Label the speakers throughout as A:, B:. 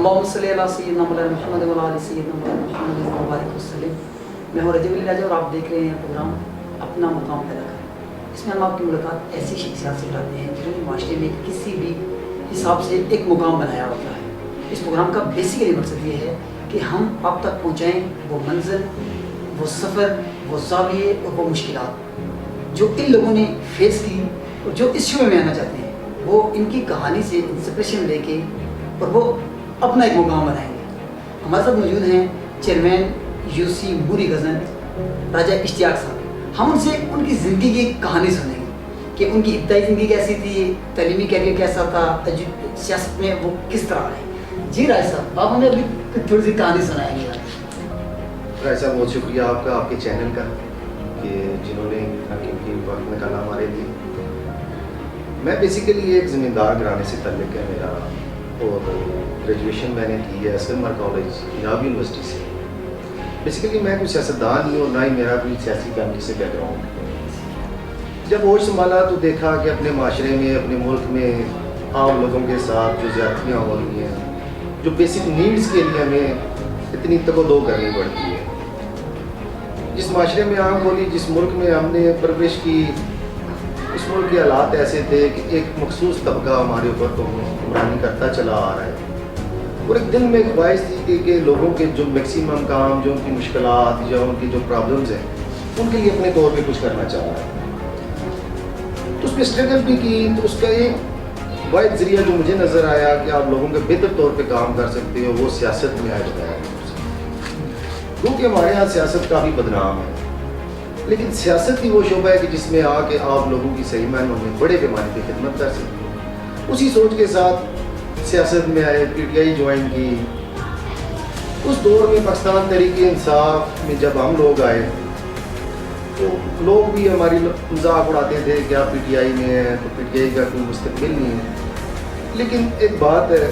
A: अल्लाहुम्मा सल्ली अला सय्यिदिना मुहम्मद व अला आलि सय्यिदिना मुहम्मद मुबारक वसल्लम। मैं हूँ रजब अली राजा और आप देख रहे हैं प्रोग्राम अपना मुकाम पैदा करें। इसमें हम आपकी मुलाकात ऐसी शख्सियत से लाते हैं जिन्होंने माशरे में किसी भी हिसाब से एक मुकाम बनाया होता है। इस प्रोग्राम का बेसिकली मकसद ये है कि हम आप तक पहुँचाएँ वो मंजिल, वो सफ़र, वो ज़ाविये और वो मुश्किलात जो इन लोगों ने फेस की और जो इस शो में आना चाहते हैं, वो इनकी कहानी से इंस्पिरेशन लेके और वो अपना एक मुकाम बनाएंगे। हमारे साथ मौजूद हैं चेयरमैन यूसी मूरी गज़न राजा इश्तियाक साहब। हम उनसे उनकी ज़िंदगी की कहानी सुनेंगे कि उनकी इब्तदाई ज़िंदगी कैसी थी, तलीमी कैरियर कैसा था, सियासत में वो किस तरह आए। जी राज साहब, आप हमें अभी थोड़ी सी कहानी सुनाएंगे।
B: राज साहब, बहुत शुक्रिया आपका, आपके चैनल का, कि जिन्होंने कीमती वक्त निकाला हमारे लिए। मैं बेसिकली एक ज़मींदार घराने से तल्लुक़ है मेरा, और ग्रेजुएशन मैंने की है एसएमआर कॉलेज पंजाब यूनिवर्सिटी से। बेसिकली मैं कोई सियासतदान नहीं और ना ही मेरा कोई सियासी फैमिली से बैकग्राउंड। जब होश संभाला तो देखा कि अपने माशरे में, अपने मुल्क में आम लोगों के साथ जो ज़्यादतियाँ हो रही हैं, जो बेसिक नीड्स के लिए हमें इतनी तगोदो करनी पड़ती है। जिस माशरे में आम खोली, जिस मुल्क में हमने परवरिश की, उस मुल्क के हालात ऐसे थे कि एक मखसूस तबका हमारे ऊपर तो हुक्मरानी करता चला आ रहा है। और एक दिल में ख्वाहिश थी कि लोगों के जो मैक्सिमम काम, जो उनकी मुश्किलात या उनकी जो प्रॉब्लम्स हैं, उनके लिए अपने तौर पे कुछ करना चाह रहा है। तो उसमें स्ट्रगल भी की। तो उसका एक वाहिद ज़रिया जो मुझे नज़र आया कि आप लोगों के बेहतर तौर पे काम कर सकते हो, वो सियासत में आ जाता है। क्योंकि हमारे यहाँ सियासत काफ़ी बदनाम है, लेकिन सियासत ही वो शोबा है कि जिसमें आके आप लोगों की सही मायनों में बड़े पैमाने पर खिदमत कर सकते हैं। उसी सोच के साथ सियासत में आए, पीटीआई ज्वाइन की। उस दौर में पाकिस्तान तहरीक-ए-इंसाफ में जब हम लोग आए तो लोग भी हमारी मजाक उड़ाते थे कि आप पीटीआई में हैं तो पीटीआई का कोई मुस्तकबिल नहीं है। लेकिन एक बात है,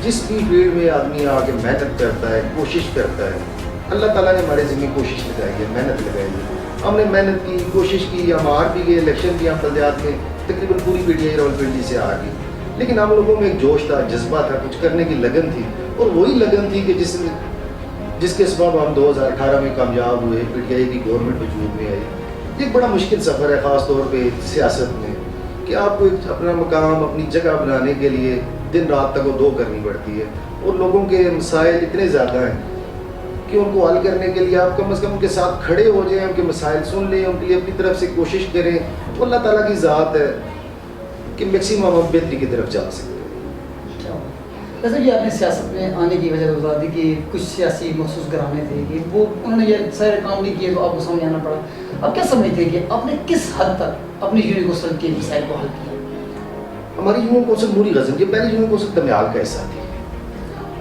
B: जिस भी फील्ड में आदमी आके मेहनत करता है, कोशिश करता है, अल्लाह ताला ने हमारे ज़िम्मे कोशिश लगाई है, मेहनत लगाई है। हमने मेहनत की, कोशिश की, हम हार भी गए, इलेक्शन भी हम बल्दियात में तकरीबन पूरी पीटीआई रावलपिंडी से आ गई। लेकिन हम लोगों में एक जोश था, जज्बा था, कुछ करने की लगन थी। और वही लगन थी कि जिसके सबब हम 2018 में कामयाब हुए, पीटीआई की गवर्नमेंट वजूद में आई। एक बड़ा मुश्किल सफ़र है, ख़ास तौर पे सियासत में, कि आपको अपना मकाम, अपनी जगह बनाने के लिए दिन रात तक वो दो करनी पड़ती है। और लोगों के मसाइल इतने ज़्यादा हैं कि उनको हल करने के लिए आप कम से कम उनके साथ खड़े हो जाएं, उनके मसाइल सुन लें, उनके लिए अपनी तरफ से कोशिश करें। तो अल्लाह ताला की ज़ात है कि मैक्सिमम हम बेहतरी की तरफ जा सकते हैं।
A: जैसे कि आपने सियासत में आने की वजह बता दी कि कुछ सियासी मखसूस घराने थे कि वो उन्होंने ये सारे काम नहीं किए तो आपको समझ आना पड़ा। अब क्या समझते हैं कि आपने किस हद तक अपनी यूनियन कौंसिल के मसाइल को हल किया?
B: हमारी यूनियन कौंसिल मूरी गज़न, ये पहली यूनियन कौंसिल दमियाल का हिस्सा थी।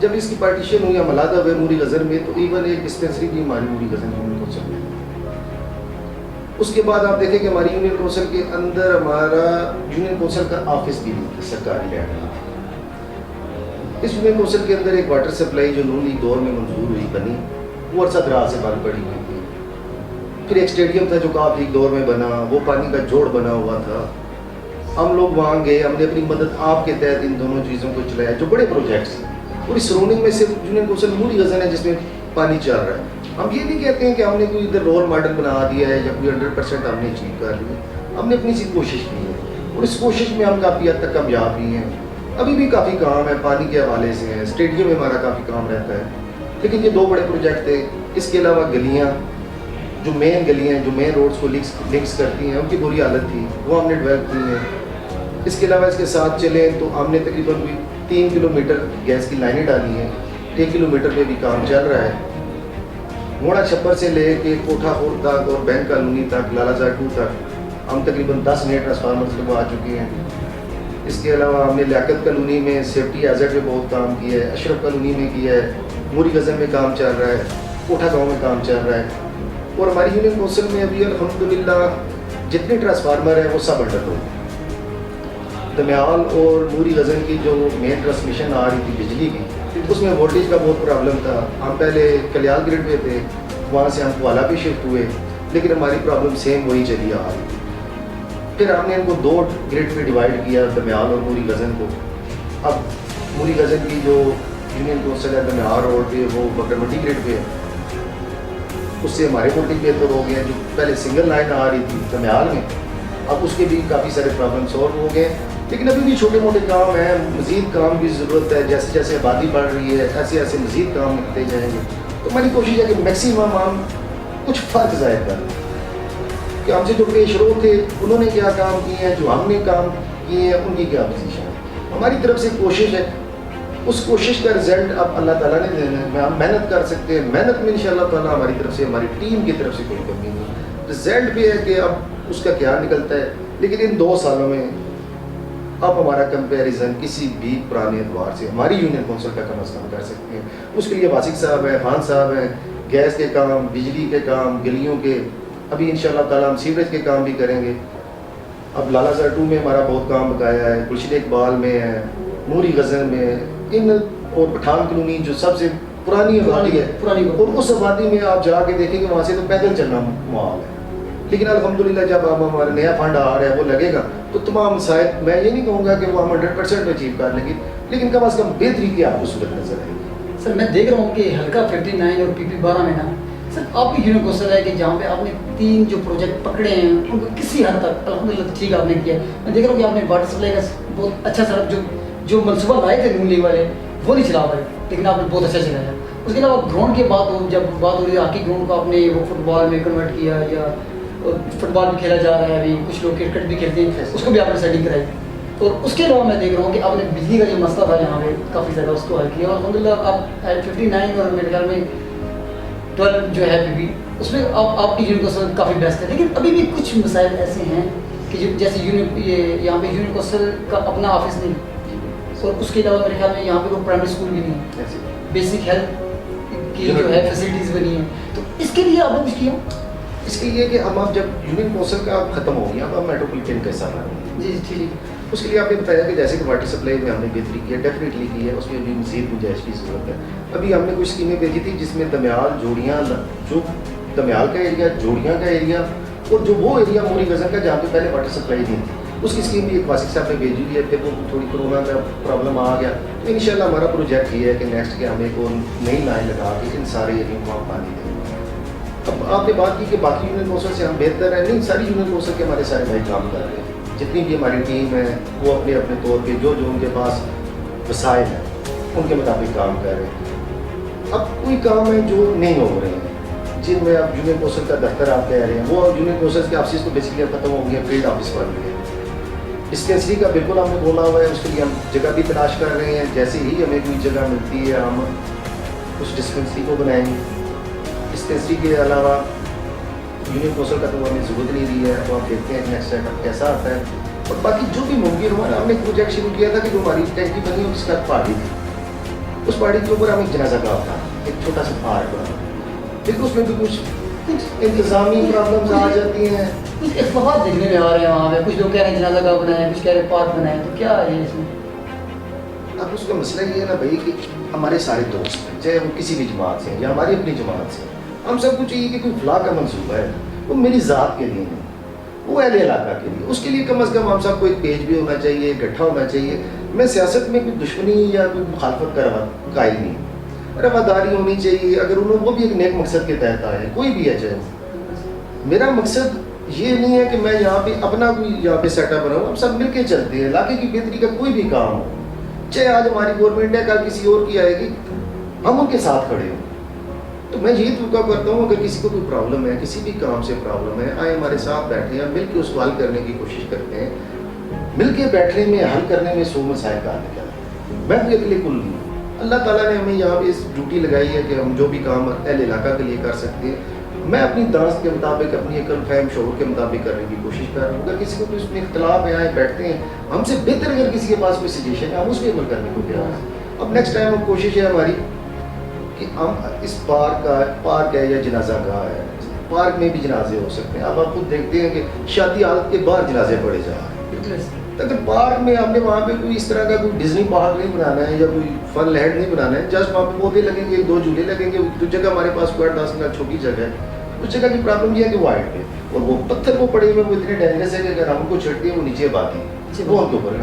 B: जब इसकी पार्टीशन हुई, हम अलहदा हुए मूरी गज़न में, तो इवन एक डिस्पेंसरी भी हमारी मूरी गज़न यूनियन कौंसिल में। उसके बाद आप देखें कि हमारी यूनियन कौंसिल के अंदर हमारा यूनियन कौंसिल का ऑफिस भी नहीं था, सरकारी लैंड। इस यूनियन कौंसिल के अंदर एक वाटर सप्लाई जो नून लीग दौर में मंजूर हुई बनी, वो अरसा दराज से बंद पड़ी हुई थी। फिर एक स्टेडियम था जो काफ लीग दौर में बना, वो पानी का जोड़ बना हुआ था। हम लोग वहाँ गए, हमने अपनी मदद आपके तहत इन दोनों चीज़ों को चलाया, जो बड़े प्रोजेक्ट्स हैं। और इस सराउंडिंग में सिर्फ यूनियन कौंसिल मूरी गज़न है जिसमें पानी चल रहा है। हम ये नहीं कहते हैं कि हमने कोई इधर रोल मॉडल बना दिया है या कोई 100% हमने अचीव कर लिया। हमने अपनी सी कोशिश की है और इस कोशिश में हम काफ़ी हद तक कामयाब भी हैं। अभी भी काफ़ी काम है, पानी के हवाले से है, स्टेडियम में हमारा काफ़ी काम रहता है। लेकिन ये दो बड़े प्रोजेक्ट थे। इसके अलावा गलियाँ, जो मेन गलियाँ जो मेन रोड्स को लिंक्स करती हैं, उनकी बुरी हालत थी, वो हमने डेवलप की हैं। इसके अलावा इसके साथ चलें तो हमने तकरीबन 3 किलोमीटर गैस की लाइनें डाली हैं। 1 किलोमीटर पे भी काम चल रहा है। मोड़ा छप्पर से ले के कोठा खोर तक और बैंक कॉलोनी तक, लालाजार 2 तक हम तकरीबन 10 नए ट्रांसफार्मर्स लगवा चुके हैं। इसके अलावा हमने लियाकत कॉलोनी में सेफ्टी हैज़र्ड पे बहुत काम किया है, अशरफ कॉलोनी में किया है, मूरी गज़न में काम चल रहा है, कोठा गाँव में काम चल रहा है। और हमारी यूनियन कौंसिल में अभी अल्हम्दुलिल्लाह जितने ट्रांसफार्मर हैं वो सब अंडर हो। दमियाल और मूरी गज़न की जो मेन ट्रांसमिशन आ रही थी बिजली की, उसमें वोल्टेज का बहुत प्रॉब्लम था। हम पहले कल्याल ग्रिड पे थे, वहाँ से हम कुआला पे शिफ्ट हुए, लेकिन हमारी प्रॉब्लम सेम वही चली आ रही। फिर हमने इनको 2 ग्रिड पे डिवाइड किया, दमियाल और मूरी गज़न को। अब मूरी गज़न की जो यूनियन कौंसिल है दमियाल रोड पे, वो बकर मंडी ग्रेड पे है, उससे हमारे मुल्क बेहतर हो गए हैं। जो पहले सिंगल लाइन आ रही थी दमियाल में, अब उसके भी काफ़ी सारे प्रॉब्लम सॉल्व हो गए हैं। लेकिन अभी भी छोटे मोटे काम हैं, मज़ीद काम की ज़रूरत है। जैसे जैसे आबादी बढ़ रही है ऐसे ऐसे मज़ीद काम निकलते जाएंगे। तो हमारी कोशिश है कि मैक्सिमम हम कुछ फ़र्क ज़ाहिर करें कि हमसे जो पेश रो थे उन्होंने क्या काम किए हैं, जो हमने काम किए हैं उनकी क्या पोजीशन है। हमारी तरफ से कोशिश है, उस कोशिश का रिजल्ट अब अल्लाह ताला ने देना है। हम मेहनत कर सकते हैं, मेहनत में इंशाअल्लाह ताला हमारी तरफ से, हमारी टीम की तरफ से कोई कमी नहीं। रिजल्ट भी है कि अब उसका क्या निकलता है। लेकिन इन 2 सालों में अब हमारा कंपैरिजन किसी भी पुराने एतबार से हमारी यूनियन कौंसिल का कम अज़ कम कर सकते हैं। उसके लिए वासिक साहब हैं, खान साहब हैं, गैस के काम, बिजली के काम, गलियों के, अभी इंशाअल्लाह ताला हम सीवरेज के काम भी करेंगे। अब लालासर 2 में हमारा बहुत काम बकाया है, गुलशन इकबाल में है, नूरी गज़न में, इन और पठान कॉलोनी जो सबसे पुरानी आबादी है, और उस आबादी में आप जाके देखेंगे वहाँ से तो पैदल चलना माहौल है। लेकिन अल्हम्दुलिल्लाह जब अब हमारा नया फंड आ रहा है वो लगेगा तो तमाम मसाइल, मैं ये नहीं कहूँगा कि वो हम 100% अचीव कर लेंगे, लेकिन कम अज़ कम बेहतरी की आपको सूरत नजर आएगी।
A: सर मैं देख रहा हूँ कि हल्का 59 और PP 12 में ना सर आपकी यूनियन कौंसिल है कि जहाँ पे आपने 3 जो प्रोजेक्ट पकड़े हैं उनको किसी हद तक अल्हम्दुलिल्लाह ठीक आपने किया। मैं देख रहा हूँ कि आपने वाटर सप्लाई का बहुत अच्छा सड़क जो मनसूबा लाए थे नून लीग वाले वो नहीं चला पाए, लेकिन आपने बहुत अच्छा चलाया। उसके अलावा ग्राउंड की बात हो, जब बात हो रही है हॉकी ग्राउंड को आपने वो फुटबॉल में कन्वर्ट किया, या फुटबॉल भी खेला जा रहा है, अभी कुछ लोग क्रिकेट भी खेलते हैं, उसको भी आपने सेटिंग कराई। और उसके अलावा मैं देख रहा हूँ कि आपने बिजली का जो मसला था यहाँ पे काफ़ी ज़्यादा उसको हल किया, और अल्हम्दुलिल्लाह आप 59 और मेरे ख्याल में 12 जो है PP उसमें आपकी यूनियन कौंसिल काफ़ी बेस्ट है। लेकिन अभी भी कुछ मसाइल ऐसे हैं कि जो जैसे यहाँ पे यूनियन कौंसिल का अपना ऑफिस नहीं, और उसके अलावा मेरे ख्याल में यहाँ पे कोई प्राइमरी स्कूल भी नहीं है, बेसिक हेल्थ की जो है फैसिलिटीज़ बनी है। तो इसके लिए आपने कुछ किया?
B: इसके लिए कि हम अब जब यूनियन कौंसिल का ख़त्म हो गया, अब हम मेट्रोपॉलिटन का हिस्सा बनेंगे।
A: जी ठीक।
B: उसके लिए आपने बताया कि जैसे कि वाटर सप्लाई में हमने बेहतरी की है, डेफिनेटली की है, उसमें भी मज़ीद गुंजाइश की ज़रूरत है। अभी हमने कुछ स्कीमें भेजी थी जिसमें दमियाल जोड़ियाँ, जो दमियाल का एरिया, जोड़ियाँ का एरिया, और जो वो एरिया मोरी गज़न का जहाँ पे पहले वाटर सप्लाई नहीं थी, उसकी स्कीम भी एक वासिक साहब ने भेजी हुई है। फिर वो थोड़ी कोरोना का प्रॉब्लम आ गया, तो इंशाल्लाह हमारा प्रोजेक्ट ये है कि नेक्स्ट के हम एक और नई लाइन लगा के इन सारे एरिया को हम पानी देंगे। अब आपने बात की कि बाकी यूनियन कौंसिल से हम बेहतर हैं, नहीं, सारी यूनियन कौंसिल के हमारे सारे भाई काम कर रहे हैं। जितनी भी हमारी टीम है वो अपने अपने तौर पे जो उनके पास वसाइल हैं उनके मुताबिक काम कर रहे हैं। अब कोई काम है जो नहीं हो रहे हैं, जिनमें अब यूनियन कौंसिल का दफ्तर आप कह रहे हैं, वो यूनियन कौंसिल के ऑफिस तो बेसिकली खत्म हो गए, फील्ड ऑफिस बन गए। डिस्पेंसरी का बिल्कुल हमने बोला हुआ है, उसके लिए हम जगह भी तलाश कर रहे हैं। जैसे ही हमें कोई जगह मिलती है हम उस डिस्पेंसरी को बनाएंगे। डिस्पेंसरी के अलावा यूनियन कौंसिल का तो हमें ज़रूरत नहीं दी है, तो आप देखते हैं नेक्स्ट सेटअप कैसा आता है। और बाकी जो भी मुमकिन हुआ, हमने एक प्रोजेक्ट शुरू किया था कि जो हमारी टैंकी बनी है उसका पहाड़ी थी, उस पहाड़ी के ऊपर हम एक जनाजा गाँव था, एक छोटा सा पार्क बना, लेकिन उसमें भी कुछ इंतजामी प्रॉब्लम्स आ जाती हैं।
A: कुछ इख्तलाफ देखने में आ रहे हैं वहाँ पे, कुछ लोग कह रहे हैं जनाजा गाँव बनाए, कुछ कह रहे हैं पार्क बनाए, तो क्या है इसमें?
B: अब उसका मसला ये है ना भाई कि हमारे सारे दोस्त हैं, चाहे वो किसी भी जमात से हैं या हमारी अपनी जमात से, हम सबको चाहिए कि कोई फलाह का मंसूबा है, वो मेरी ज़ात के लिए नहीं, वो अहले इलाका के लिए। उसके लिए कम अज़ कम हम सबको एक पेज भी होना चाहिए, इकट्ठा होना चाहिए। मैं सियासत में कोई दुश्मनी या कोई मुखालफत का कायल नहीं, रवादारी होनी चाहिए। अगर उन्होंने वो भी एक नेक मकसद के तहत आए, कोई भी है, चाहे मेरा मकसद ये नहीं है कि मैं यहाँ पे अपना कोई यहाँ पे सेटअप बनाऊँ। हम सब मिल के चलते हैं, इलाके की बेहतरी का कोई भी काम हो, चाहे आज हमारी गवर्नमेंट है, कल किसी और की आएगी, हम उनके साथ खड़े हों। तो मैं यही तरीका करता हूँ, अगर किसी को कोई प्रॉब्लम है, किसी भी काम से प्रॉब्लम है, आए हमारे साथ बैठे हैं, मिल के उसको हल करने की कोशिश करते हैं। मिल के बैठने में, हल करने में सो मसाइल का निकल है। मैं भी अकेले कुल नहीं, अल्लाह ताला ने हमें यहाँ पे इस ड्यूटी लगाई है कि हम जो भी काम अहले इलाका के लिए कर सकते हैं, मैं अपनी दास्त के मुताबिक, अपनी अकल फहम शऊर के मुताबिक करने की कोशिश कर रहा हूँ। अगर किसी को कोई उसमें इख्तलाफ है, आए बैठते हैं, हमसे बेहतर अगर किसी के पास कोई सजेशन है, हम उस पर अमल करने को तैयार हैं। अब नेक्स्ट टाइम हम कोशिश है हमारी कि हम इस पार्क है या जनाजा गाह है, पार्क में भी जनाजे हो सकते हैं। अब आप खुद देखते हैं कि शादी हालत के बाहर जनाजे पड़े जा रहे हैं। अगर पार्क में आपने वहाँ पे कोई इस तरह का कोई डिज्नी पार्क नहीं बनाना है या कोई फन लैंड नहीं बनाना है, जस्ट वहाँ पे पौधे लगेंगे, 2 झूले लगेंगे। जो जगह हमारे पास 10 मिनट छोटी जगह है, उस जगह की प्रॉब्लम ये है कि वो हाइट पे, और वो पत्थर वो पड़े हुए वो इतने डेंजरस है कि अगर हम उनको छिड़ते हैं वो नीचे बात है, वो उनके ऊपर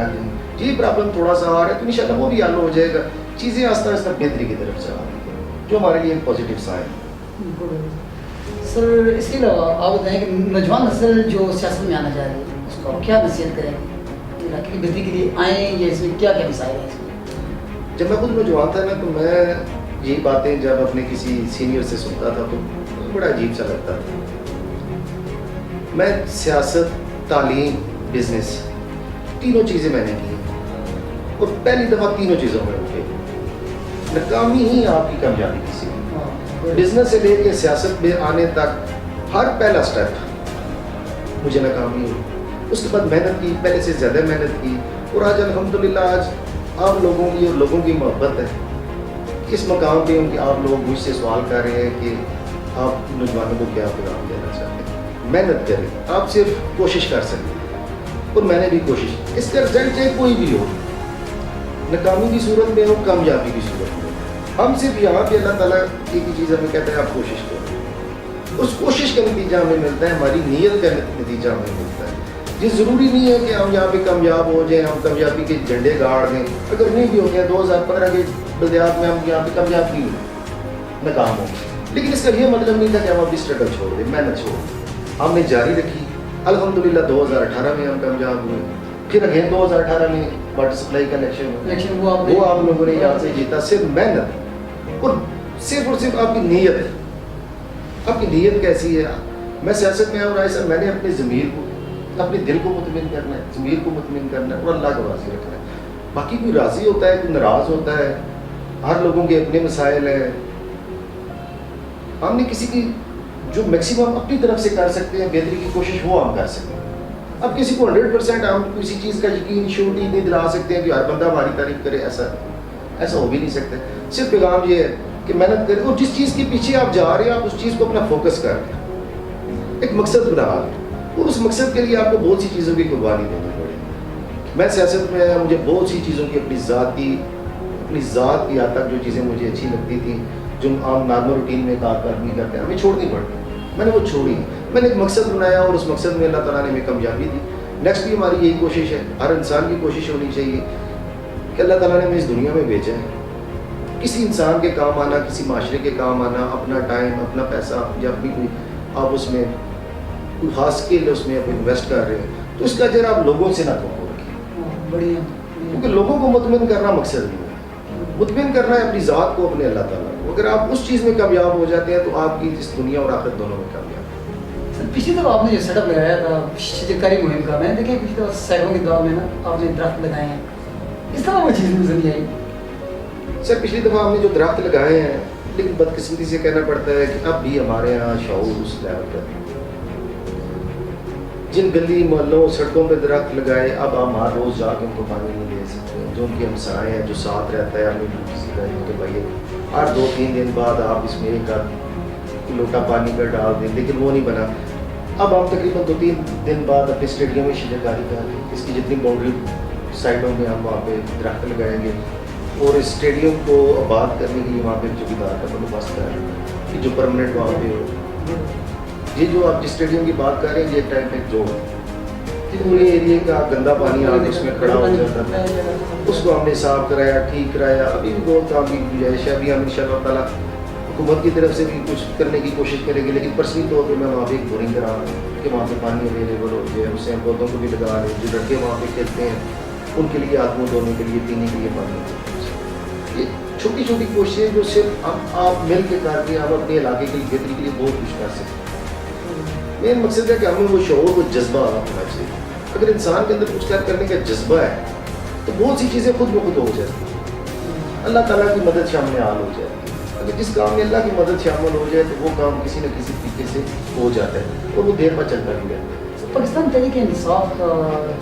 B: یہ پرابلم تھوڑا سا آ رہا ہے تو انشاءاللہ وہ بھی حل ہو جائے گا. چیزیں آہستہ آہستہ بہتری کی طرف سے آ رہی ہیں جو ہمارے لیے ایک پازیٹیو سائن ہے.
A: سر اس کے علاوہ آپ بتائیں کہ نوجوان نسل جو سیاست میں آنا چاہ رہی ہے اس کو کیا نصیحت کریں گے علاقے کی بہتری کے لیے آئیں یا اس میں کیا کیا مسائل ہیں اس میں؟
B: جب میں خود نوجوان تھا نا تو میں یہی باتیں جب اپنے کسی سینئر سے سنتا تھا تو بڑا عجیب سا لگتا تھا. میں سیاست، تعلیم، بزنس تینوں چیزیں میں نے کی اور پہلی دفعہ تینوں چیزوں میں رکے. ناکامی ہی آپ کی کامیابی کی سی. بزنس سے لے کے سیاست میں آنے تک ہر پہلا سٹیپ مجھے ناکامی ہوئی. اس کے بعد محنت کی، پہلے سے زیادہ محنت کی اور آج الحمدللہ آج آپ لوگوں کی اور لوگوں کی محبت ہے. اس مقام پہ ان کے آپ لوگ مجھ سے سوال کر رہے ہیں کہ آپ نوجوانوں کو کیا پیغام دینا چاہتے ہیں. محنت کریں، آپ صرف کوشش کر سکتے ہیں اور میں نے بھی کوشش. اس کا رزلٹ چاہے کوئی بھی ہو، ناکامی کی صورت میں ہو، کامیابی کی صورت میں ہو، ہم صرف یہاں پہ اللہ تعالیٰ ایک ہی چیز ہمیں کہتے ہیں آپ کوشش کرو. اس کوشش کا نتیجہ ہمیں ملتا ہے، ہماری نیت کا نتیجہ ہمیں ملتا ہے. یہ ضروری نہیں ہے کہ ہم یہاں پہ کامیاب ہو جائیں، ہم کامیابی کے جھنڈے گاڑ دیں. اگر نہیں بھی ہو گیا 2015 کے بلدیات میں ہم یہاں پہ کامیاب نہیں ہوئے، ناکام ہو گئے، لیکن اس کا یہ مطلب نہیں تھا کہ ہم اپنی اسٹرگل چھوڑ دیں، محنت چھوڑ دیں. ہم نے جاری رکھی. الحمدللہ 2018 میں ہم کامیاب ہوئے. پھر اگین 2018 میں واٹر سپلائی کا الیکشن ہوا، وہ آپ لوگوں نے یہاں سے جیتا. صرف محنت اور صرف آپ کی نیت. آپ کی نیت کیسی ہے؟ میں سیاست میں اور ایسا میں نے اپنے ضمیر کو، اپنے دل کو مطمئن کرنا ہے، ضمیر کو مطمئن کرنا ہے اور اللہ کو راضی رکھنا ہے. باقی کوئی راضی ہوتا ہے، کوئی ناراض ہوتا ہے. ہر لوگوں کے اپنے مسائل ہیں. ہم نے کسی کی جو میکسیمم اپنی طرف سے کر سکتے ہیں بہتری کی کوشش وہ ہم کر سکتے ہیں. اب کسی کو 100% ہم کسی چیز کا یقین شیورٹی نہیں دلا سکتے ہیں کہ ہر بندہ ہماری تعریف کرے. ایسا ہو بھی نہیں سکتا. صرف پیغام یہ ہے کہ محنت کریں اور جس چیز کے پیچھے آپ جا رہے ہیں آپ اس چیز کو اپنا فوکس کر لیں، ایک مقصد بنا لیں اور اس مقصد کے لیے آپ کو بہت سی چیزوں کی قربانی دینی پڑے. میں سیاست میں آیا، مجھے بہت سی چیزوں کی اپنی ذات کی حد تک جو چیزیں مجھے اچھی لگتی تھیں، جو عام نارمل روٹین میں کارکردگی کرتے ہیں، ہمیں چھوڑنی پڑتی. میں نے وہ چھوڑی. میں نے ایک مقصد بنایا اور اس مقصد میں اللہ تعالیٰ نے ہمیں کامیابی دی. نیکسٹ بھی ہماری یہی کوشش ہے، ہر انسان کی کوشش ہونی چاہیے کہ اللہ تعالیٰ نے ہمیں اس دنیا میں بھیجا ہے کسی انسان کے کام آنا، کسی معاشرے کے کام آنا. اپنا ٹائم، اپنا پیسہ یا اپنی کوئی آپ اس میں کوئی خاص اسکل اس میں آپ انویسٹ کر رہے ہیں تو اس کا اجر آپ لوگوں سے نہ توقع رکھیں.
A: بڑھیا.
B: کیونکہ لوگوں کو مطمئن کرنا مقصد نہیں ہے، مطمئن کرنا ہے اپنی ذات کو، اپنے اللہ تعالیٰ کو. اگر آپ اس چیز میں کامیاب ہو جاتے ہیں تو آپ کی اس دنیا اور آخرت دونوں میں کامیاب.
A: سر پچھلی دفعہ آپ نے جو سیٹ اپ لگایا تھا شجرکاری مہم کا، میں نے دیکھا پچھلی دفعہ سیکنڈ کے دور میں نا آپ نے درخت لگائے ہیں، اس طرح وہ چیز نظر نہیں آئی.
B: سر پچھلی دفعہ ہم نے جو درخت لگائے ہیں، لیکن بدقسمتی سے کہنا پڑتا ہے کہ اب بھی ہمارے یہاں شعور اس لیول پر نہیں. جن گلی محلوں سڑکوں پہ درخت لگائے، اب ہم ہر روز جا کے ان کو پانی نہیں دے سکتے. جو ان کے ہمسائے ہیں، جو ساتھ رہتا ہے، ہمیں کسی کا کہ بھائی ہر 2-3 دن بعد آپ اس میں ایک لوٹا پانی کا ڈال دیں، لیکن وہ نہیں بنا. اب ہم تقریباً 2-3 دن بعد اپنے اسٹیڈیم میں شجرکاری کر رہے ہیں. اس کی جتنی باؤنڈری سائڈوں میں ہم وہاں پہ درخت لگائیں گے اور اس اسٹیڈیم کو آباد کرنے کے لیے وہاں پہ چوکیدار کا بندوبست کر رہے ہیں کہ جو پرماننٹ وہاں پہ ہو. یہ جو آپ جس اسٹیڈیم کی بات کر رہے ہیں، یہ ٹائم پہ جو پورے ایریے کا گندا پانی آج اس میں کھڑا ہو جاتا تھا، اس کو ہم نے صاف کرایا، ٹھیک کرایا. ابھی بھی بہت کام کی گنجائش ہے. ابھی ہم ان شاء اللہ تعالیٰ حکومت کی طرف سے بھی کچھ کرنے کی کوشش کریں گے، لیکن پرسنلی طور پہ میں وہاں پہ ایک بورنگ کرا رہا ہوں کہ وہاں پہ پانی اویلیبل ہو جائے. اس سے ہم پودوں کو بھی لگا رہے ہیں. جو لڑکے وہاں پہ کھیلتے ہیں ان کے لیے ہاتھ منہ دھونے کے لیے، پینے کے لیے پانی. یہ چھوٹی چھوٹی کوششیں جو صرف آپ مل کے کر کے ہم اپنے علاقے کی بہتری کے لیے بہت کچھ کر سکتے ہیں. مین مقصد ہے کہ ہمیں وہ شعور، وہ جذبہ ہونا چاہیے. اگر انسان کے اندر کچھ کرنے کا جذبہ ہے تو بہت سی چیزیں خود بخود ہو جاتی ہیں. اللہ تعالیٰ کی مدد شامل حال ہو جائے. اگر جس کام میں اللہ کی مدد شامل ہو جائے تو وہ کام کسی نہ کسی طریقے سے ہو جاتا ہے اور وہ دیر پر چلتا بھی رہتا ہے.
A: پاکستان تحریک انصاف کا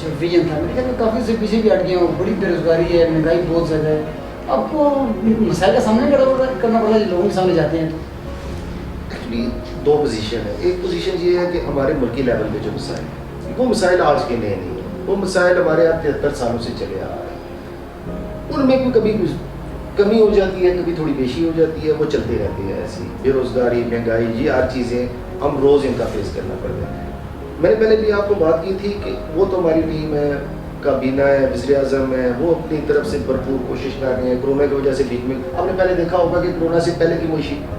A: جو ویژن تھا، میرے خیال میں کافی سے پیچھے بھی ہٹ گئے ہوں. بڑی بے روزگاری ہے، مہنگائی بہت زیادہ ہے. آپ کو مسائل کا سامنا کرنا پڑتا ہے لوگوں کے سامنے جاتے ہیں.
B: ایکچولی 2 پوزیشن ہے. ایک پوزیشن یہ ہے کہ ہمارے ملکی لیول پہ جو مسائل ہیں وہ مسائل آج کے نئے نہیں ہیں. وہ مسائل ہمارے یہاں 73 سالوں سے چلے آ رہے ہیں. ان میں کبھی کچھ کمی ہو جاتی ہے، کبھی تھوڑی بیشی ہو جاتی ہے، وہ چلتے رہتے ہیں. ایسی بے روزگاری، مہنگائی، یہ ہر چیزیں ہم روز ان کا فیس کرنا پڑتا ہے. میں نے پہلے بھی آپ کو بات کی تھی کہ وہ تو ہماری ٹیم ہے काबीना है, वज़ीर आज़म है, वो अपनी तरफ से भरपूर कोशिश कर रहे हैं। कोरोना की वजह से बीच में आपने पहले देखा होगा कि कोरोना से पहले की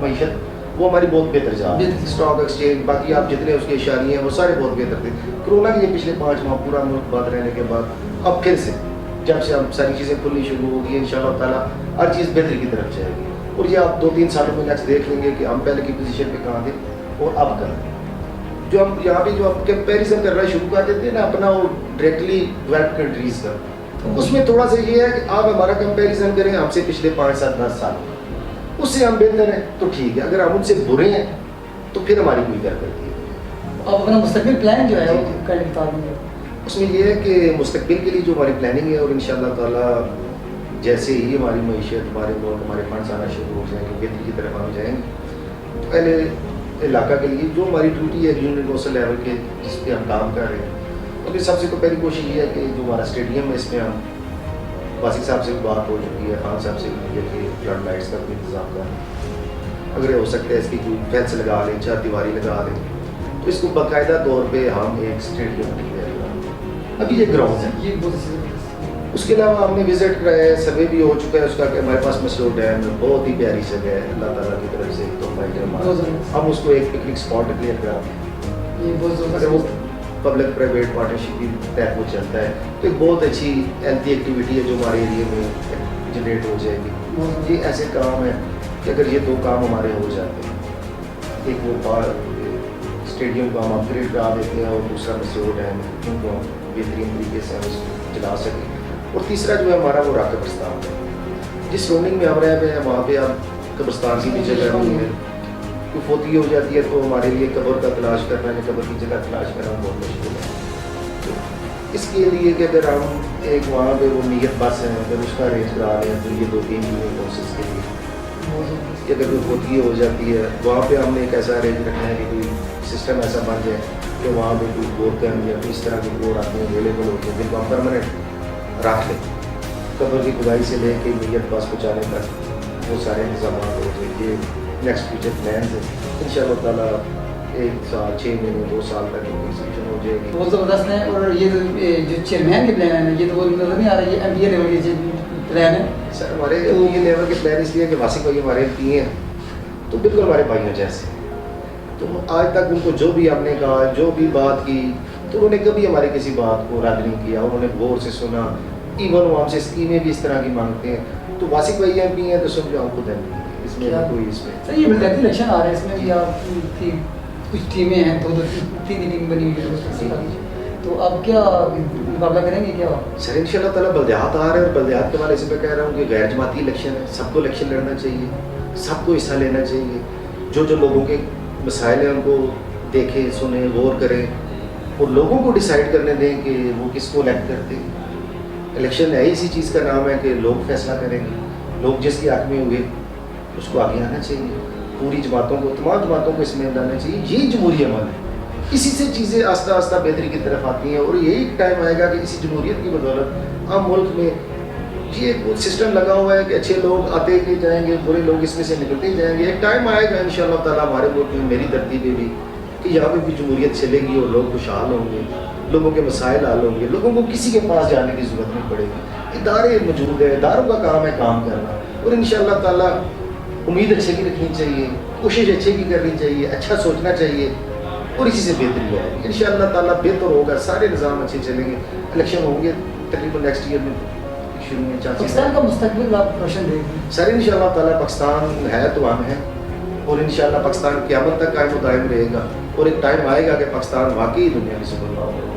B: मीशत वो हमारी बहुत बेहतर जा रही है। स्टॉक एक्सचेंज बाकी आप जितने उसके इशारे हैं वो सारे बहुत बेहतर थे। कोरोना के ये पिछले 5 माह पूरा मुल्क बंद रहने के बाद अब फिर से जब से हम सारी चीज़ें खुलनी शुरू होगी इंशाअल्लाह ताला हर चीज़ बेहतरी की तरफ जाएगी। और ये आप 2-3 सालों में नेक्स्ट देख लेंगे कि हम पहले की पोजीशन पे कहाँ थे और अब कहाँ हैं। जो हम यहाँ पे जो हम कंपेरिजन करना शुरू कर देते हैं ना अपना वो डायरेक्टली डेवलप्ड कंट्रीज़ का, तो उसमें थोड़ा सा ये है कि आप हमारा कंपेरिजन करें हमसे पिछले 5-7-10 साल, उससे हम बेहतर हैं तो ठीक है, अगर हम उनसे बुरे हैं तो फिर हमारी कोई कारकर्दगी है।
A: अब अपना मुस्तकबिल प्लान जो है वो करने बता देंगे।
B: उसमें ये है कि मुस्तकबिल के लिए जो हमारी प्लानिंग है और इंशाअल्लाह ताला जैसे ही हमारी मईशत हमारे मुल्क हमारे फंड्स आना शुरू हो जाएंगे बेहतरी की तरफ हम जाएंगे, तो पहले इलाका के लिए जो हमारी ड्यूटी है यूनियन कौंसिल लेवल के जिस पे हम काम कर रहे हैं, तो सबसे तो पहली कोशिश ये है कि जो हमारा स्टेडियम है इसमें हम वासिक साहब से भी बात हो चुकी है, खान साहब से भी है कि फ्लड लाइट्स का भी इंतजाम करें, अगर हो सकता है इसकी कोई फेंस लगा लें, चार दीवारी लगा लें, तो इसको बाकायदा तौर पे हम एक स्टेडियम क्लियर करें। अभी ये ग्राउंड है,
A: ये बहुत अच्छी बात है।
B: उसके अलावा हमने विजिट कराया है, सर्वे भी हो चुका है उसका कि हमारे पास मसरूर डैम है, बहुत ही प्यारी जगह है अल्लाह ताला की तरफ से, तो हम उसको एक पिकनिक स्पॉट क्लियर करा दें।
A: ये बहुत
B: अगर वो
A: ज़बरदस्त
B: पब्लिक प्राइवेट पार्टनरशिप की तहत वो चलता है तो एक बहुत अच्छी हेल्थी एक्टिविटी है जो हमारे एरिया में जनरेट हो जाएगी। ये ऐसे काम है कि अगर ये 2 काम हमारे हो जाते हैं, एक वो स्टेडियम को हम अपग्रेड करा देते हैं और दूसरा मसरूर डैम उनको हम बेहतरीन तरीके से हम उसको चला सकें, और तीसरा जो है हमारा वो राक कब्रिस्तान है। जिस रोनिंग में हम रह रहे हैं वहाँ पे आप कब्रिस्तान की भी जगह नहीं है, कोई फोती हो जाती है तो हमारे लिए कब्र का तलाश करना या कब्र की जगह तलाश करना बहुत मुश्किल है। तो इसके लिए कि अगर हम एक वहाँ पे वो नीयत बस है अगर उसका अरेंज करा रहे हैं तो ये 2-3 यूनियन कोर्सेज के लिए कि अगर कोई फोती हो जाती है वहाँ पे हमने एक ऐसा अरेंज रखना है कि कोई सिस्टम ऐसा बन जाए कि वहाँ पे कोई बोरकन या इस तरह के बोर आते हैं अवेलेबल होते हैं जिनको हम परमानेंट रख लें, कब्र की खुदाई से लेके नीयत बस पहुँचाने तक वो सारे इंतजाम हो जाए। नेक्स्ट फ्यूचर प्लान है इंशाअल्लाह ताला 1 साल 6 महीने 2 साल तक एग्जीक्यूशन हो जाएगी।
A: बहुत ज़बरदस्त है। और ये जो चेयरमैन के प्लान है ये तो वो नज़र नहीं आ रहा, ये MPA लेवल के प्लान है
B: सर हमारे ये लेवल के प्लान इसलिए कि वासिक भाई हमारे MP हैं तो बिल्कुल हमारे भाइयों जैसे, तो आज तक उनको जो भी हमने कहा जो भी बात की तो उन्होंने कभी हमारी किसी बात को रद्द नहीं किया, उन्होंने गौर से सुना। इवन वो हमसे स्कीमें भी इस तरह की मांगते हैं तो वासिक भाई MP हैं तो समझो हम खुद हैं, इसमें कोई इसमें
A: सर ये मिलते इलेक्शन आ रहे हैं, इसमें भी आपकी कुछ टीमें हैं, 2-3 टीम बनी हुई है, तो अब क्या मुकाबला करेंगे क्या?
B: सर इंशाअल्लाह ताला बल्दियात आ रहे हैं और बल्दियात के वाले से मैं कह रहा हूँ कि गैर जमाती इलेक्शन है, सबको इलेक्शन लड़ना चाहिए, सबको हिस्सा लेना चाहिए, जो जो लोगों के मसाइल हैं उनको देखें सुने गौर करें और लोगों को डिसाइड करने दें कि वो किसको इलेक्ट करते हैं। इलेक्शन है इसी चीज़ का नाम है कि लोग फैसला करेंगे, लोग जिसके हक में हुए उसको आगे आना चाहिए, पूरी जमातों को तमाम जमातों को इसमें लाना चाहिए। यही जमहूरी अमल है, इसी से चीज़ें आस्ता आस्ता बेहतरी की तरफ आती हैं और यही टाइम आएगा कि इसी जमहूरियत की बदौलत आम मुल्क में ये सिस्टम लगा हुआ है कि अच्छे लोग आते ही जाएंगे, बुरे लोग इसमें से निकलते ही जाएंगे। एक टाइम आएगा इंशाअल्लाह ताला हमारे मुल्क में मेरी धरती पे भी कि यहाँ पे भी जमहूरियत चलेगी और लोग खुशहाल होंगे, लोगों के मसाइल हल होंगे, लोगों को किसी के पास जाने की ज़रूरत नहीं पड़ेगी। इदारे मौजूद है, इदारों का काम है काम करना और इंशाअल्लाह ताला उम्मीद अच्छे की रखनी चाहिए, कोशिश अच्छे की करनी चाहिए, अच्छा सोचना चाहिए और इसी से बेहतरी आएगी इंशाअल्लाह ताला। बेहतर होगा, सारे निज़ाम अच्छे चलेंगे, इलेक्शन होंगे तकरीबन नेक्स्ट ईयर में शुरू में
A: पाकिस्तान का मुस्तकबिल आप रोशन देंगे
B: सर इंशाअल्लाह ताला। पाकिस्तान है तो हम हैं और इंशाअल्लाह पाकिस्तान क़यामत तक कायम दायम रहेगा और एक टाइम आएगा कि पाकिस्तान वाकई दुनिया की सुपरपावर होगा।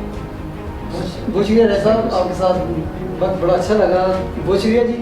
A: बहुत शुक्रिया साहब, आपके साथ वक्त बड़ा अच्छा लगा, बहुत शुक्रिया जी।